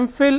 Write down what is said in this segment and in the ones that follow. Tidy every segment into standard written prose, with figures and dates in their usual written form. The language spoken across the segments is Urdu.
MPhil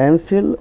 MPhil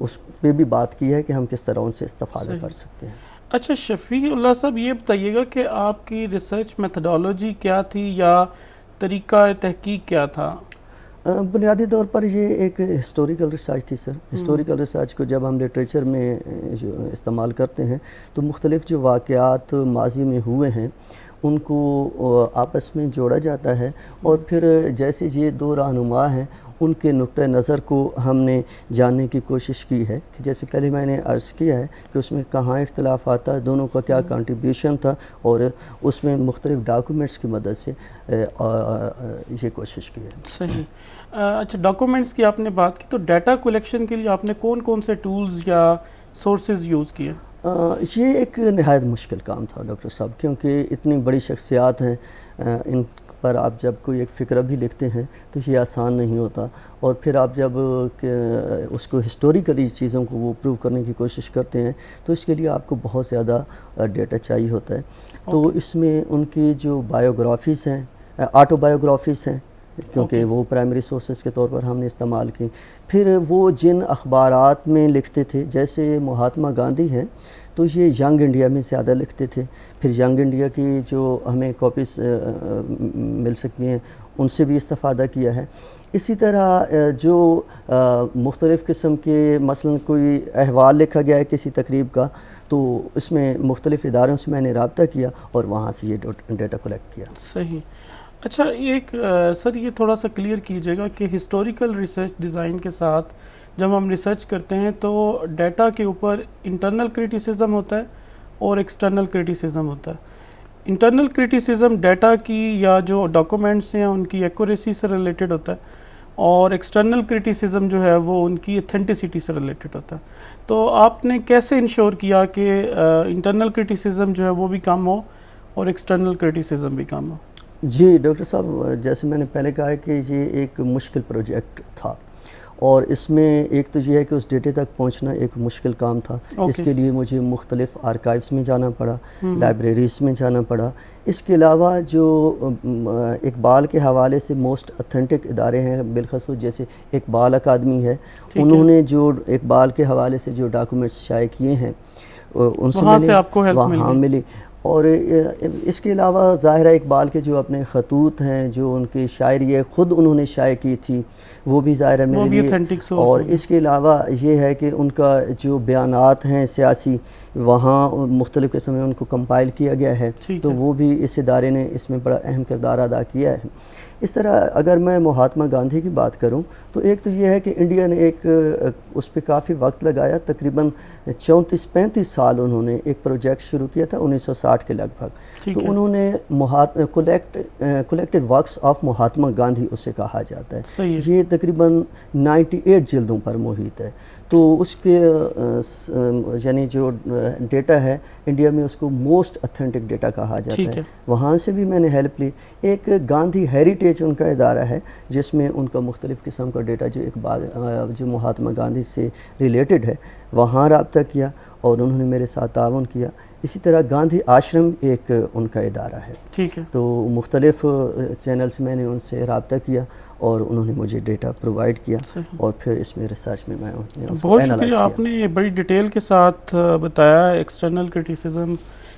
اس پہ بھی بات کی ہے کہ ہم کس طرح ان سے استفادہ کر سکتے ہیں۔ اچھا شفیع اللہ صاحب، یہ بتائیے گا کہ آپ کی ریسرچ میتھڈالوجی کیا تھی یا طریقہ تحقیق کیا تھا؟ بنیادی طور پر یہ ایک ہسٹوریکل ریسرچ تھی سر۔ ہسٹوریکل ریسرچ کو جب ہم لٹریچر میں جو استعمال کرتے ہیں تو مختلف جو واقعات ماضی میں ہوئے ہیں ان کو آپس میں جوڑا جاتا ہے، اور پھر جیسے یہ دو رہنما ہیں ان کے نقطہ نظر کو ہم نے جاننے کی کوشش کی ہے کہ جیسے پہلے میں نے عرض کیا ہے کہ اس میں کہاں اختلاف آتا ہے، دونوں کا کیا کنٹریبیوشن تھا، اور اس میں مختلف ڈاکومنٹس کی مدد سے یہ کوشش کی ہے۔ صحیح۔ اچھا ڈاکومنٹس کی آپ نے بات کی، تو ڈیٹا کلیکشن کے لیے آپ نے کون کون سے ٹولز یا سورسز یوز کیے؟ یہ ایک نہایت مشکل کام تھا ڈاکٹر صاحب، کیونکہ اتنی بڑی شخصیات ہیں، ان پر آپ جب کوئی ایک فقرہ بھی لکھتے ہیں تو یہ آسان نہیں ہوتا، اور پھر آپ جب اس کو ہسٹوریکلی چیزوں کو وہ پروو کرنے کی کوشش کرتے ہیں تو اس کے لیے آپ کو بہت زیادہ ڈیٹا چاہیے ہوتا ہے۔ تو اس میں ان کی جو بایوگرافیز ہیں، آٹو بایوگرافیز ہیں، کیونکہ وہ پرائمری سورسز کے طور پر ہم نے استعمال کی۔ پھر وہ جن اخبارات میں لکھتے تھے، جیسے مہاتما گاندھی ہیں تو یہ ینگ انڈیا میں زیادہ لکھتے تھے، پھر ینگ انڈیا کی جو ہمیں کاپیز مل سکتی ہیں ان سے بھی استفادہ کیا ہے۔ اسی طرح جو مختلف قسم کے مثلا کوئی احوال لکھا گیا ہے کسی تقریب کا، تو اس میں مختلف اداروں سے میں نے رابطہ کیا اور وہاں سے یہ ڈیٹا کلیکٹ کیا۔ صحیح۔ اچھا ایک سر یہ تھوڑا سا کلیئر کیجیے گا کہ ہسٹوریکل ریسرچ ڈیزائن کے ساتھ جب ہم ریسرچ کرتے ہیں تو ڈیٹا کے اوپر انٹرنل کریٹیسزم ہوتا ہے اور ایکسٹرنل کریٹیسزم ہوتا ہے۔ انٹرنل کریٹیسزم ڈیٹا کی یا جو ڈاکومنٹس ہیں ان کی ایکوریسی سے ریلیٹڈ ہوتا ہے، اور ایکسٹرنل کریٹیسزم جو ہے وہ ان کی اتھینٹسٹی سے ریلیٹڈ ہوتا ہے۔ تو آپ نے کیسے انشور کیا کہ انٹرنل کریٹیسزم جو ہے وہ بھی کم ہو اور ایکسٹرنل کریٹیسزم بھی کم ہو؟ جی ڈاکٹر صاحب، جیسے میں نے پہلے کہا ہے کہ یہ ایک مشکل پروجیکٹ تھا، اور اس میں ایک تو یہ ہے کہ اس ڈیٹے تک پہنچنا ایک مشکل کام تھا۔ اس کے لیے مجھے مختلف آرکائیوز میں جانا پڑا، لائبریریز میں جانا پڑا۔ اس کے علاوہ جو اقبال کے حوالے سے موسٹ اتھینٹک ادارے ہیں، بالخصوص جیسے اقبال اکادمی ہے، انہوں نے جو اقبال کے حوالے سے جو ڈاکومنٹس شائع کیے ہیں ان سے آپ کو ہیلپ ملی۔ اور اس کے علاوہ ظاہرہ اقبال کے جو اپنے خطوط ہیں، جو ان کی شاعری خود انہوں نے شائع کی تھی، وہ بھی ظاہرہ میرے لیے، اور اس کے علاوہ یہ ہے کہ ان کا جو بیانات ہیں سیاسی، وہاں مختلف قسم میں ان کو کمپائل کیا گیا ہے، تو وہ بھی اس ادارے نے اس میں بڑا اہم کردار ادا کیا ہے۔ اس طرح اگر میں مہاتما گاندھی کی بات کروں تو ایک تو یہ ہے کہ انڈیا نے ایک اس پہ کافی وقت لگایا، تقریباً 34-35 سال انہوں نے ایک پروجیکٹ شروع کیا تھا 1960 کے لگ بھگ۔ تو انہوں نے collected works of Mahatma Gandhi اسے کہا جاتا ہے، یہ تقریباً 98 جلدوں پر محیط ہے۔ تو اس کے یعنی جو ڈیٹا ہے انڈیا میں اس کو موسٹ اتھینٹک ڈیٹا کہا جاتا ہے، وہاں سے بھی میں نے ہیلپ لی۔ ایک گاندھی ہیریٹیج ان کا ادارہ ہے جس میں ان کا مختلف قسم کا ڈیٹا جو مہاتما گاندھی سے ریلیٹڈ ہے، وہاں رابطہ کیا اور انہوں نے میرے ساتھ تعاون کیا۔ اسی طرح گاندھی آشرم ایک ان کا ادارہ ہے، تو مختلف چینل سے میں نے ان سے رابطہ کیا اور انہوں نے مجھے ڈیٹا پرووائڈ کیا، اور پھر اس میں ریسرچ میں میں بہت شکریہ، آپ نے بڑی ڈیٹیل کے ساتھ بتایا ایکسٹرنل کرٹیسزم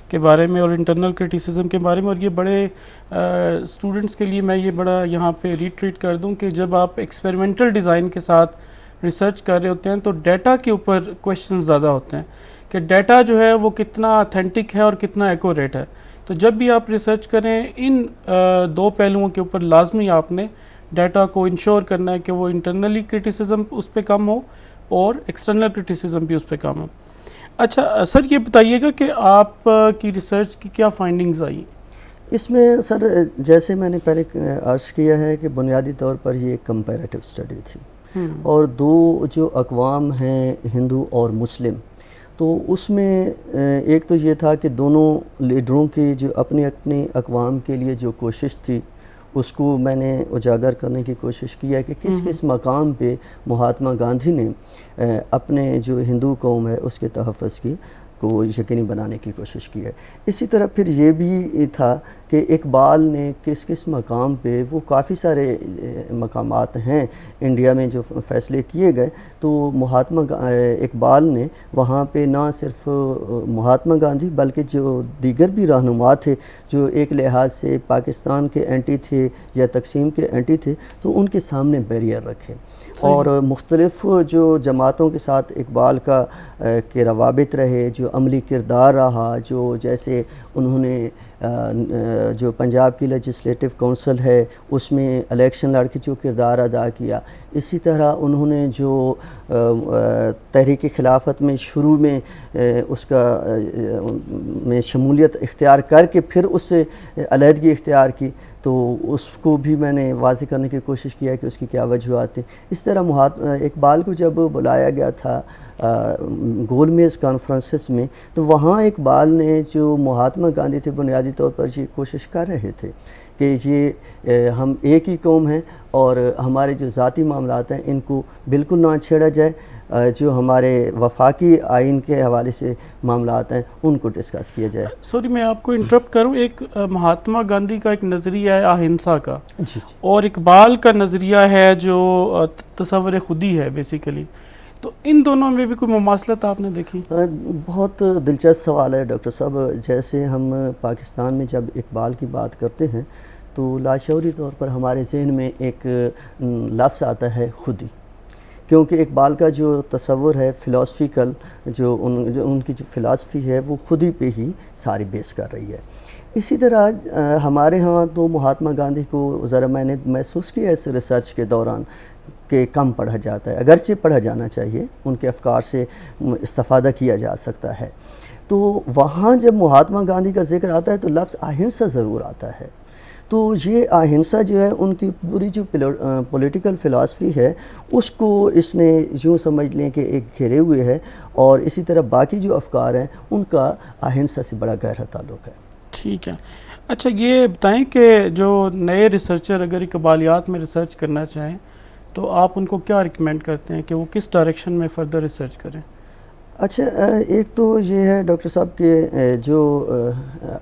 کے بارے میں اور انٹرنل کرٹیسزم کے بارے میں، اور یہ بڑے اسٹوڈنٹس کے لیے میں یہ بڑا یہاں پہ ریٹریٹ کر دوں کہ جب آپ ایکسپیریمنٹل ڈیزائن کے ساتھ ریسرچ کر رہے ہوتے ہیں تو ڈیٹا کے اوپر کویشچن زیادہ ہوتے ہیں کہ ڈیٹا جو ہے وہ کتنا اتھینٹک ہے اور کتنا ایکوریٹ ہے۔ تو جب بھی آپ ریسرچ کریں ان دو پہلوؤں کے اوپر لازمی آپ نے ڈیٹا کو انشور کرنا ہے کہ وہ انٹرنلی کرٹیسزم اس پہ کم ہو اور ایکسٹرنل کرٹیسزم بھی اس پہ کم ہو۔ اچھا سر یہ بتائیے گا کہ آپ کی ریسرچ کی کیا فائنڈنگز آئی؟ اس میں سر جیسے میں نے پہلے عرض کیا ہے کہ بنیادی طور پر یہ ایک کمپیریٹیو اسٹڈی تھی، اور دو جو اقوام ہیں ہندو اور مسلم، تو اس میں ایک تو یہ تھا کہ دونوں لیڈروں کی جو اپنی اقوام کے لیے جو کوشش تھی اس کو میں نے اجاگر کرنے کی کوشش کی ہے کہ کس کس مقام پہ مہاتما گاندھی نے اپنے جو ہندو قوم ہے اس کے تحفظ کی۔ کو یقینی بنانے کی کوشش کی ہے۔ اسی طرح پھر یہ بھی تھا کہ اقبال نے کس کس مقام پہ، وہ کافی سارے مقامات ہیں انڈیا میں جو فیصلے کیے گئے، تو اقبال نے وہاں پہ نہ صرف مہاتما گاندھی بلکہ جو دیگر بھی رہنما تھے جو ایک لحاظ سے پاکستان کے اینٹی تھے یا تقسیم کے اینٹی تھے، تو ان کے سامنے بیریئر رکھے، اور مختلف جو جماعتوں کے ساتھ اقبال کے روابط رہے، جو عملی کردار رہا، جو جیسے انہوں نے جو پنجاب کی لیجسلیٹو کونسل ہے اس میں الیکشن لڑ کے جو کردار ادا کیا، اسی طرح انہوں نے جو تحریک خلافت میں شروع میں اس کا میں شمولیت اختیار کر کے پھر اس سے علیحدگی اختیار کی، تو اس کو بھی میں نے واضح کرنے کی کوشش کیا کہ اس کی کیا وجوہات تھیں۔ اس طرح اقبال کو جب بلایا گیا تھا گول میز کانفرنسز میں، تو وہاں اقبال نے جو مہاتما گاندھی تھے بنیادی طور پر یہ کوشش کر رہے تھے کہ یہ ہم ایک ہی قوم ہیں اور ہمارے جو ذاتی معاملات ہیں ان کو بالکل نہ چھیڑا جائے، جو ہمارے وفاقی آئین کے حوالے سے معاملات ہیں ان کو ڈسکس کیا جائے۔ سوری میں آپ کو انٹرپٹ کروں، ایک مہاتما گاندھی کا ایک نظریہ ہے اہنسا کا، اور اقبال کا نظریہ ہے جو تصور خودی ہے بیسیکلی، تو ان دونوں میں بھی کوئی مماثلت آپ نے دیکھی؟ بہت دلچسپ سوال ہے ڈاکٹر صاحب۔ جیسے ہم پاکستان میں جب اقبال کی بات کرتے ہیں تو لاشعوری طور پر ہمارے ذہن میں ایک لفظ آتا ہے خودی، کیونکہ اقبال کا جو تصور ہے فلاسفیکل، جو ان کی جو فلاسفی ہے وہ خودی پہ ہی ساری بیس کر رہی ہے۔ اسی طرح ہمارے ہاں تو مہاتما گاندھی کو ذرا میں نے محسوس کیا اس ریسرچ کے دوران کہ کم پڑھا جاتا ہے، اگرچہ پڑھا جانا چاہیے، ان کے افکار سے استفادہ کیا جا سکتا ہے۔ تو وہاں جب مہاتما گاندھی کا ذکر آتا ہے تو لفظ اہنسا ضرور آتا ہے، تو یہ اہنسا جو ہے ان کی پوری جو پولیٹیکل فلاسفی ہے اس کو اس نے یوں سمجھ لیں کہ ایک گھیرے ہوئے ہے، اور اسی طرح باقی جو افکار ہیں ان کا اہنسا سے بڑا گہرا تعلق ہے۔ ٹھیک ہے، اچھا یہ بتائیں کہ جو نئے ریسرچر اگر اقبالیات میں ریسرچ کرنا چاہیں تو آپ ان کو کیا ریکمینڈ کرتے ہیں کہ وہ کس ڈائریکشن میں فردر ریسرچ کریں؟ اچھا، ایک تو یہ ہے ڈاکٹر صاحب کہ جو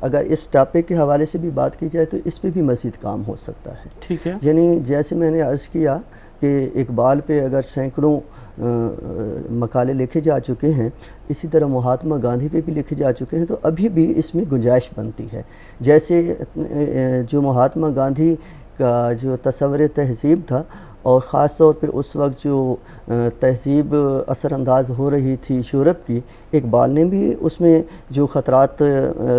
اگر اس ٹاپک کے حوالے سے بھی بات کی جائے تو اس پہ بھی مزید کام ہو سکتا ہے۔ ٹھیک ہے، یعنی جیسے میں نے عرض کیا کہ اقبال پہ اگر سینکڑوں مقالے لکھے جا چکے ہیں، اسی طرح مہاتما گاندھی پہ بھی لکھے جا چکے ہیں، تو ابھی بھی اس میں گنجائش بنتی ہے۔ جیسے جو مہاتما گاندھی کا جو تصور تہذیب تھا، اور خاص طور پہ اس وقت جو تہذیب اثر انداز ہو رہی تھی یورپ کی، اقبال نے بھی اس میں جو خطرات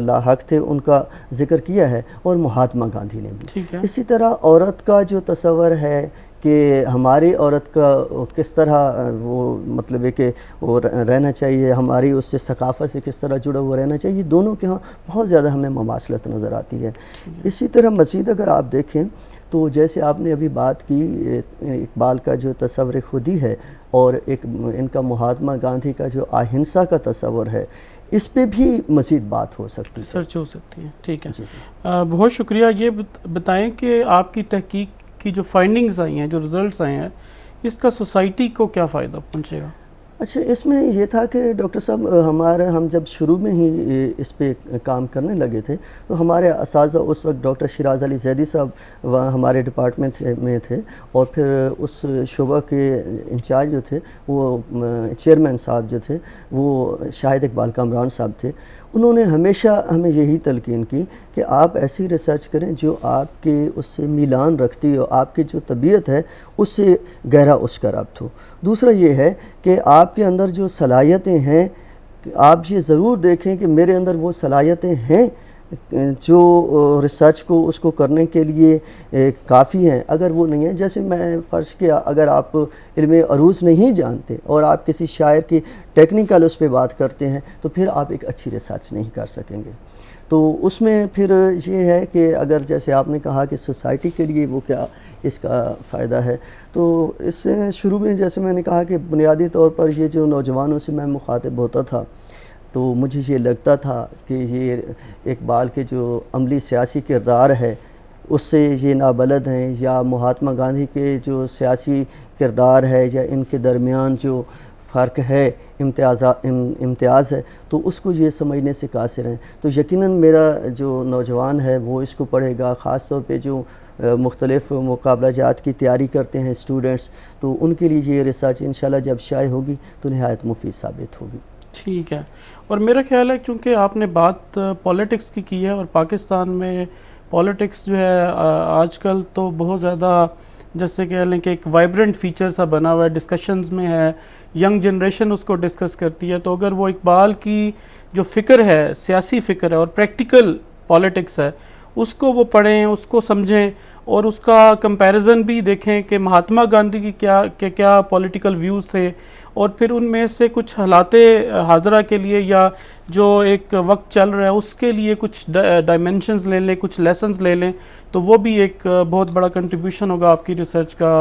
لاحق تھے ان کا ذکر کیا ہے، اور مہاتما گاندھی نے بھی۔ اسی طرح عورت کا جو تصور ہے کہ ہماری عورت کا کس طرح وہ مطلب ہے کہ وہ رہنا چاہیے، ہماری اس سے ثقافت سے کس طرح جڑا ہوا رہنا چاہیے، دونوں کے ہاں بہت زیادہ ہمیں مماثلت نظر آتی ہے۔ اسی طرح مزید اگر آپ دیکھیں تو جیسے آپ نے ابھی بات کی اقبال کا جو تصور خودی ہے اور ان کا مہاتما گاندھی کا جو اہنسا کا تصور ہے، اس پہ بھی مزید بات ہو سکتی ہے، سرچ ہو سکتی ہے۔ ٹھیک ہے، بہت شکریہ۔ یہ بتائیں کہ آپ کی تحقیق کی جو فائنڈنگز آئی ہیں، جو رزلٹس آئے ہیں، اس کا سوسائٹی کو کیا فائدہ پہنچے گا؟ اچھا، اس میں یہ تھا کہ ڈاکٹر صاحب ہم جب شروع میں ہی اس پہ کام کرنے لگے تھے تو ہمارے اساتذہ اس وقت ڈاکٹر شیراز علی زیدی صاحب ہمارے ڈپارٹمنٹ میں تھے، اور پھر اس شعبہ کے انچارج جو تھے وہ چیئرمین صاحب جو تھے وہ شاہد اقبال کامران صاحب تھے۔ انہوں نے ہمیشہ ہمیں یہی تلقین کی کہ آپ ایسی ریسرچ کریں جو آپ کے اس سے میلان رکھتی ہو، آپ کی جو طبیعت ہے اس سے گہرا اس کا ربط ہو۔ دوسرا یہ ہے کہ آپ کے اندر جو صلاحیتیں ہیں، آپ یہ ضرور دیکھیں کہ میرے اندر وہ صلاحیتیں ہیں جو ریسرچ کو اس کو کرنے کے لیے کافی ہیں۔ اگر وہ نہیں ہیں، جیسے میں فرض کیا اگر آپ علم عروض نہیں جانتے اور آپ کسی شاعر کی ٹیکنیکل اس پہ بات کرتے ہیں تو پھر آپ ایک اچھی ریسرچ نہیں کر سکیں گے۔ تو اس میں پھر یہ ہے کہ اگر جیسے آپ نے کہا کہ سوسائٹی کے لیے وہ کیا اس کا فائدہ ہے، تو اس سے شروع میں جیسے میں نے کہا کہ بنیادی طور پر یہ جو نوجوانوں سے میں مخاطب ہوتا تھا تو مجھے یہ لگتا تھا کہ یہ اقبال کے جو عملی سیاسی کردار ہے اس سے یہ نابلد ہیں، یا مہاتما گاندھی کے جو سیاسی کردار ہے یا ان کے درمیان جو فرق ہے، امتیاز ہے، تو اس کو یہ سمجھنے سے قاصر ہیں. تو یقیناً میرا جو نوجوان ہے وہ اس کو پڑھے گا، خاص طور پہ جو مختلف مقابلہ جات کی تیاری کرتے ہیں اسٹوڈنٹس، تو ان کے لیے یہ ریسرچ انشاءاللہ جب شائع ہوگی تو نہایت مفید ثابت ہوگی. ٹھیک ہے. اور میرا خیال ہے چونکہ آپ نے بات پولیٹکس کی ہے، اور پاکستان میں پولیٹکس جو ہے آج کل تو بہت زیادہ جیسے کہہ لیں کہ ایک وائبرنٹ فیچر سا بنا ہوا ہے، ڈسکشنز میں ہے، ینگ جنریشن اس کو ڈسکس کرتی ہے. تو اگر وہ اقبال کی جو فکر ہے، سیاسی فکر ہے اور پریکٹیکل پولیٹکس ہے، اس کو وہ پڑھیں، اس کو سمجھیں، اور اس کا کمپیریزن بھی دیکھیں کہ مہاتما گاندھی کی کیا پولیٹیکل ویوز تھے، اور پھر ان میں سے کچھ حالات حاضرہ کے لیے یا جو ایک وقت چل رہا ہے اس کے لیے کچھ ڈائمینشنز لے لیں، کچھ لیسنز لے لیں، تو وہ بھی ایک بہت بڑا کنٹریبیوشن ہوگا آپ کی ریسرچ کا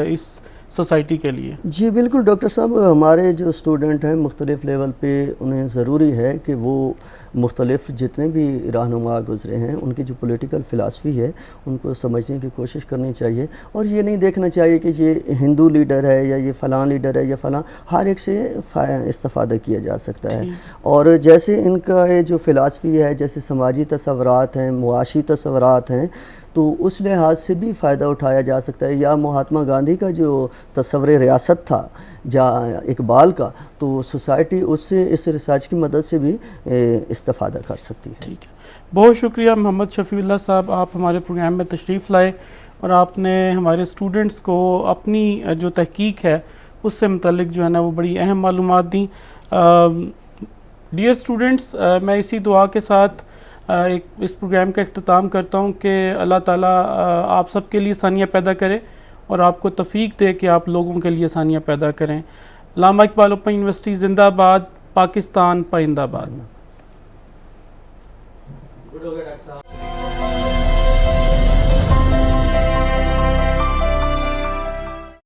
اس سوسائٹی کے لیے. جی بالکل ڈاکٹر صاحب، ہمارے جو اسٹوڈنٹ ہیں مختلف لیول پہ انہیں ضروری ہے کہ وہ مختلف جتنے بھی رہنما گزرے ہیں ان کی جو پولیٹیکل فلاسفی ہے ان کو سمجھنے کی کوشش کرنی چاہیے، اور یہ نہیں دیکھنا چاہیے کہ یہ ہندو لیڈر ہے یا یہ فلاں لیڈر ہے یا فلاں، ہر ایک سے استفادہ کیا جا سکتا ہے. اور جیسے ان کا یہ جو فلاسفی ہے، جیسے سماجی تصورات ہیں، معاشی تصورات ہیں، تو اس لحاظ سے بھی فائدہ اٹھایا جا سکتا ہے. یا مہاتما گاندھی کا جو تصور ریاست تھا یا اقبال کا، تو سوسائٹی اس سے اس ریسرچ کی مدد سے بھی استفادہ کر سکتی ہے. ٹھیک ہے، بہت شکریہ محمد شفیع اللہ صاحب، آپ ہمارے پروگرام میں تشریف لائے اور آپ نے ہمارے اسٹوڈنٹس کو اپنی جو تحقیق ہے اس سے متعلق جو ہے نا وہ بڑی اہم معلومات دیں. ڈیئر اسٹوڈنٹس، میں اسی دعا کے ساتھ اس پروگرام کا اختتام کرتا ہوں کہ اللہ تعالیٰ آپ سب کے لیے آسانیاں پیدا کرے اور آپ کو توفیق دے کہ آپ لوگوں کے لیے آسانیاں پیدا کریں. علامہ اقبال اوپن یونیورسٹی زندہ باد، پاکستان پائندہ باد.